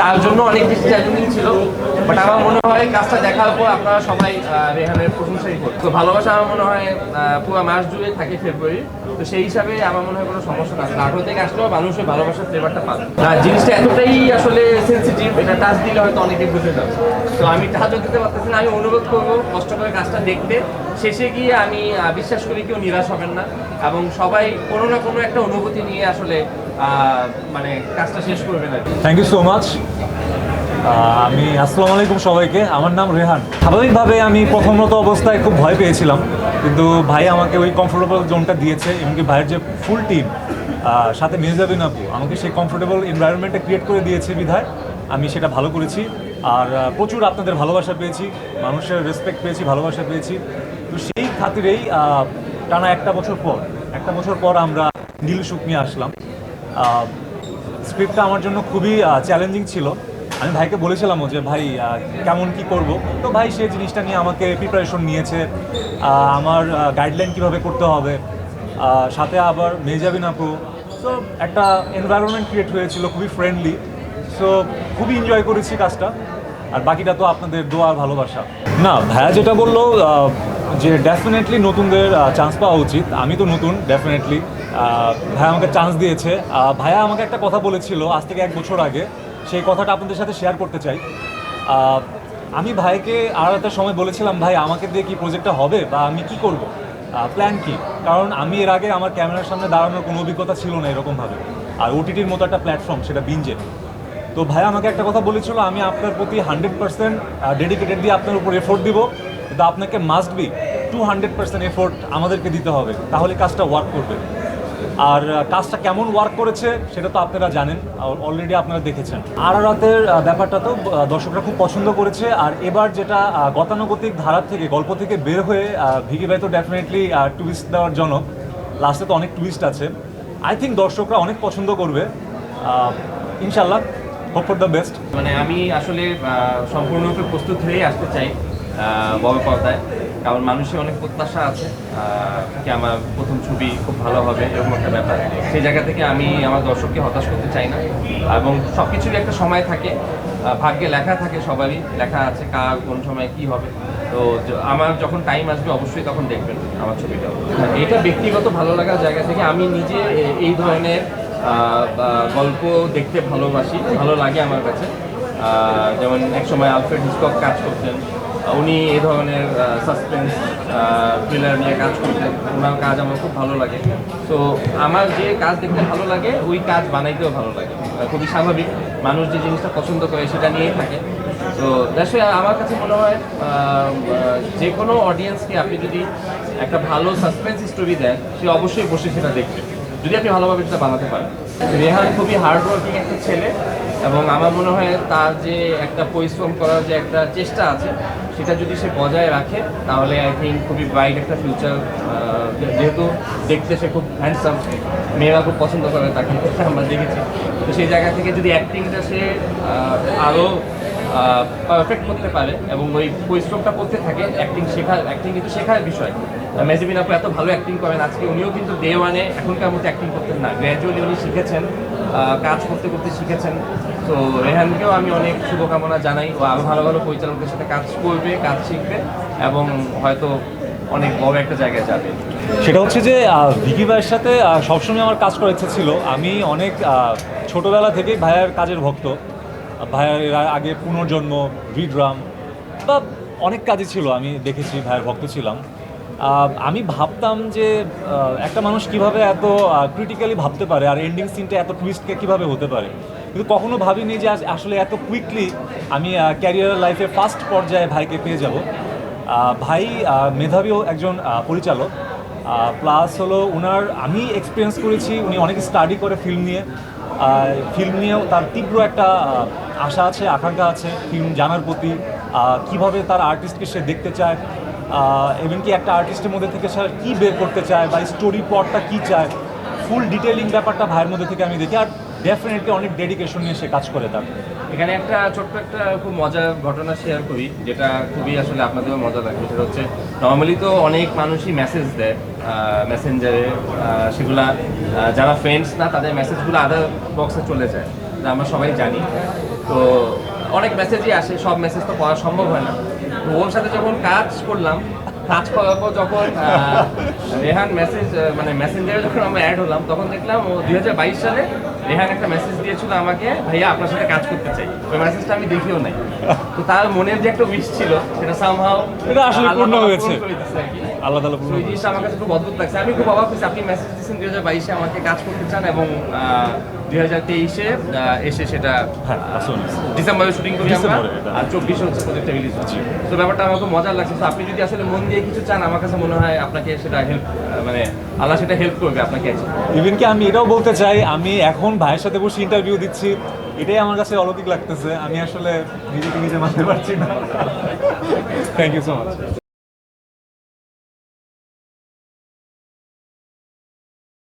তার জন্য অনেক বেশি চ্যালেঞ্জিং ছিল। বাট আমার মনে হয় কাজটা দেখার পর আপনারা সবাই রেহানের প্রশংসাই করবেন। তো ভালোবাসা আমার মনে হয় পুরো মাস জুড়ে থাকে ফেব্রুয়ারি। তো সেই হিসাবে আমার মনে হয় কোনো সমস্যা না, 18 থেকে আসলেও মানুষের ভালোবাসার ফ্লেভারটা পাবে। জিনিসটা এতটাই আসলে সেন্সিটিভ, এটা টাচ দিলে হয়তো অনেকে বুঝে যাবে। তো আমি টাচও দিতে পারতেছি না। আমি অনুরোধ করবো কষ্ট করে কাজটা দেখতে, শেষে গিয়ে আমি বিশ্বাস করি কেউ নিরাশ হবেন না এবং সবাই কোনো না কোনো একটা অনুভূতি নিয়ে আসলে মানে কাজটা শেষ করবেন আর কি। Thank you so much. আমি আসসালামু আলাইকুম সবাইকে। আমার নাম রেহান। স্বাভাবিকভাবে আমি প্রথমত অবস্থায় খুব ভয় পেয়েছিলাম, কিন্তু ভাই আমাকে ওই কমফোর্টেবল জোনটা দিয়েছে, এমনকি ভাইয়ের যে ফুল টিম সাথে মেহজাবিন আপু আমাকে সেই কমফোর্টেবল এনভায়রনমেন্টটা ক্রিয়েট করে দিয়েছে বিধায় আমি সেটা ভালো করেছি। আর প্রচুর আপনাদের ভালোবাসা পেয়েছি, মানুষের রেসপেক্ট পেয়েছি, ভালোবাসা পেয়েছি। তো সেই খাতিরেই টানা একটা বছর পর আমরা নীল সুখ নিয়ে আসলাম। স্ক্রিপ্টটা আমার জন্য খুবই চ্যালেঞ্জিং ছিল। আমি ভাইকে বলেছিলামও যে ভাই কেমন কি করব। তো ভাই সেই জিনিসটা নিয়ে আমাকে প্রিপারেশন নিয়েছে, আমার গাইডলাইন কিভাবে করতে হবে, সাথে আবার মেহজাবিন আপু। সো একটা এনভায়রনমেন্ট ক্রিয়েট হয়েছিল খুবই ফ্রেন্ডলি। সো খুবই এনজয় করেছি কাজটা। আর বাকিটা তো আপনাদের দোয়া আর ভালোবাসা। না, ভাইয়া যেটা বললো যে ডেফিনেটলি নতুনদের চান্স পাওয়া উচিত। আমি তো নতুন, ডেফিনেটলি ভাইয়া আমাকে চান্স দিয়েছে। ভাইয়া আমাকে একটা কথা বলেছিল আজ থেকে 1 বছর আগে, সেই কথাটা আপনাদের সাথে শেয়ার করতে চাই। আমি ভাইকে আর একটা সময় বলেছিলাম, ভাই আমাকে দিয়ে কি প্রজেক্টটা হবে বা আমি কি করব, প্ল্যান কি। কারণ আমি এর আগে আমার ক্যামেরার সামনে দাঁড়ানোর কোনো অভিজ্ঞতা ছিল না এরকমভাবে, আর ওটিটির মতো একটা প্ল্যাটফর্ম, সেটা বিঞ্জে। তো ভাই আমাকে একটা কথা বলেছিল, আমি আপনার প্রতি 100% ডেডিকেটেড দিয়ে আপনার উপর এফোর্ট দিব, কিন্তু আপনাকে মাস্ট বি 200% এফোর্ট আমাদেরকে দিতে হবে, তাহলে কাজটা ওয়ার্ক করবে। আর কাজটা কেমন ওয়ার্ক করেছে সেটা তো আপনারা জানেন, অলরেডি আপনারা দেখেছেন। আর রাতের ব্যাপারটা তো দর্শকরা খুব পছন্দ করেছে। আর এবার যেটা গতানুগতিক ধারা থেকে, গল্প থেকে বের হয়ে ভিকি ভাই তো ডেফিনেটলি টুইস্ট দেওয়ার জন্য, লাস্টে তো অনেক টুইস্ট আছে। আই থিঙ্ক দর্শকরা অনেক পছন্দ করবে, ইনশাল্লাহ। Hope for the best. মানে আমি আসলে সম্পূর্ণরূপে প্রস্তুত হয়েই আসতে চাই বড় পর্দায়, কারণ মানুষের অনেক প্রত্যাশা আছে কি আমার প্রথম ছবি খুব ভালো হবে এরকম একটা ব্যাপার। সেই জায়গা থেকে আমি আমার দর্শককে হতাশ করতে চাই না, এবং সব কিছুরই একটা সময় থাকে, ভাগ্যে লেখা থাকে, সবারই লেখা আছে কার কোন সময় কি হবে। তো আমার যখন টাইম আসবে অবশ্যই তখন দেখবেন আমার ছবিটা। এটা ব্যক্তিগত ভালো লাগার জায়গা থেকে আমি নিজে এই ধরনের গল্প দেখতে ভালোবাসি, ভালো লাগে আমার কাছে। যেমন একসময় আলফ্রেড হিচকক কাজ করতেন, উনি এই ধরনের সাসপেন্স থ্রিলার নিয়ে কাজ করতেন, ওনার কাজ আমার খুব ভালো লাগে। তো আমার যে কাজ দেখতে ভালো লাগে ওই কাজ বানাইতেও ভালো লাগে, খুবই স্বাভাবিক। মানুষ যে জিনিসটা পছন্দ করে সেটা নিয়েই থাকে। তো আসলে আমার কাছে মনে হয় যে কোনো অডিয়েন্সকে আপনি যদি একটা ভালো সাসপেন্স স্টোরি দেন, সে অবশ্যই বসে সেটা দেখবে, যদি আপনি ভালোভাবে সেটা বানাতে পারেন। রেহান খুবই হার্ডওয়ার্কিং একটা ছেলে, এবং আমার মনে হয় তার যে একটা পরিশ্রম করার যে একটা চেষ্টা আছে সেটা যদি সে বজায় রাখে তাহলে আই থিঙ্ক খুবই ব্রাইট একটা ফিউচার। যেহেতু দেখতে সে খুব হ্যান্ডসাম, মেয়েরা খুব পছন্দ করে তাকে, আমরা দেখেছি। তো সেই জায়গা থেকে যদি অ্যাক্টিংটা সে আরও পারফেক্ট করতে পারে এবং ওই পরিশ্রমটা করতে থাকে, অ্যাক্টিং কিন্তু শেখার বিষয়। মেহজাবিন আপু এত ভালো অ্যাক্টিং করেন, আজকে উনিও কিন্তু ডে ওয়ানে এখনকার মতো অ্যাক্টিং করতেন না, গ্র্যাজুয়ালি উনি শিখেছেন, কাজ করতে করতে শিখেছেন। তো রেহানকেও আমি অনেক শুভকামনা জানাই, ও আরও ভালো ভালো পরিচালকদের সাথে কাজ করবে, কাজ শিখবে এবং হয়তো অনেক বড় একটা জায়গায় যাবে। সেটা হচ্ছে যে ভিকি ভাইয়ের সাথে সবসময় আমার কাজ করার ইচ্ছা ছিল। আমি অনেক ছোটোবেলা থেকেই ভাইয়ের কাজের ভক্ত। ভাইয়ের এর আগে পুনর্জন্ম, ভিড্রাম বা অনেক কাজই ছিল, আমি দেখেছি, ভাইয়ের ভক্ত ছিলাম। আমি ভাবতাম যে একটা মানুষ কিভাবে এত ক্রিটিক্যালি ভাবতে পারে, আর এন্ডিং সিনটা এত টুইস্টকে কীভাবে হতে পারে, কিন্তু কখনো ভাবিনি যে আসলে এত কুইকলি আমি ক্যারিয়ার লাইফে ফার্স্ট পর্যায়ে ভাইকে পেয়ে যাব। ভাই মেধাবীও একজন পরিচালক, প্লাস হলো ওনার আমি এক্সপিরিয়েন্স করেছি, উনি অনেক স্টাডি করে ফিল্ম নিয়েও তার তীব্র একটা আশা আছে, আকাঙ্ক্ষা আছে ফিল্ম জানার প্রতি, কিভাবে তার আর্টিস্টকে সে দেখতে চায়, এমনকি একটা আর্টিস্টের মধ্যে থেকে সে কী বের করতে চায় বা স্টোরি প্লটটা কী চায়, ফুল ডিটেলিং ব্যাপারটা ভাইয়ের মধ্যে থেকে আমি দেখি। আর ডেফিনেটলি অনেক ডেডিকেশন নিয়ে সে কাজ করে তার। এখানে একটা ছোট্ট একটা খুব মজার ঘটনা শেয়ার করি, যেটা খুবই আসলে আপনাদেরও মজা লাগবে। সেটা হচ্ছে নর্মালি তো অনেক মানুষই মেসেজ দেয় মেসেঞ্জারে, সেগুলা যারা ফ্রেন্ডস না তাদের মেসেজগুলো আদার বক্সে চলে যায়, আমরা সবাই জানি। তো অনেক মেসেজই আসে, সব মেসেজ তো পড়া সম্ভব হয় না। তো ওর সাথে যখন কাজ করলাম, কাজ করার পর যখন রেহান মেসেজ মানে মেসেঞ্জারে যখন আমরা অ্যাড হলাম, তখন দেখলাম ও 2022 সালে রেহান একটা মেসেজ দিয়েছিল আমাকে, ভাইয়া আপনার সাথে কাজ করতে চাই। ওই মেসেজটা আমি দেখিও নাই। তো তার মনের যে একটা উইশ ছিল সেটা সামহাও এটা আসলে পূর্ণ হয়েছে। আল্লাহ তাআলা তো এই জিনিসটা আমার কাছে খুব অদ্ভুত লাগছে। আমি খুব অবাক হয়েছি, আপনি মেসেজ দিয়েছেন 2022-এ আমাকে কাজ করতে চান, এবং 2023-এ এসে সেটা হ্যাঁ, আসলে। ডিসেম্বরে শুটিং করি আমরা, ডিসেম্বরে এটা। আর 24-এ হচ্ছে প্রজেক্টটা রিলিজ হচ্ছে। তো ব্যাপারটা আমার খুব মজার লাগছে। তো আপনি যদি আসলে মন দিয়ে কিছু চান, আমার কাছে মনে হয় আপনাকে সেটা হেল্প, মানে আল্লাহ সেটা হেল্প করবে আপনাকে। ইভেন কি আমি এটাও বলতে চাই, আমি এখন ভাইয়ের সাথে বসে ইন্টারভিউ দিচ্ছি, এটাই আমার কাছে অলৌকিক লাগতেছে। আমি আসলে নিজেকে নিজে মানতে পারছি না। Thank you so much.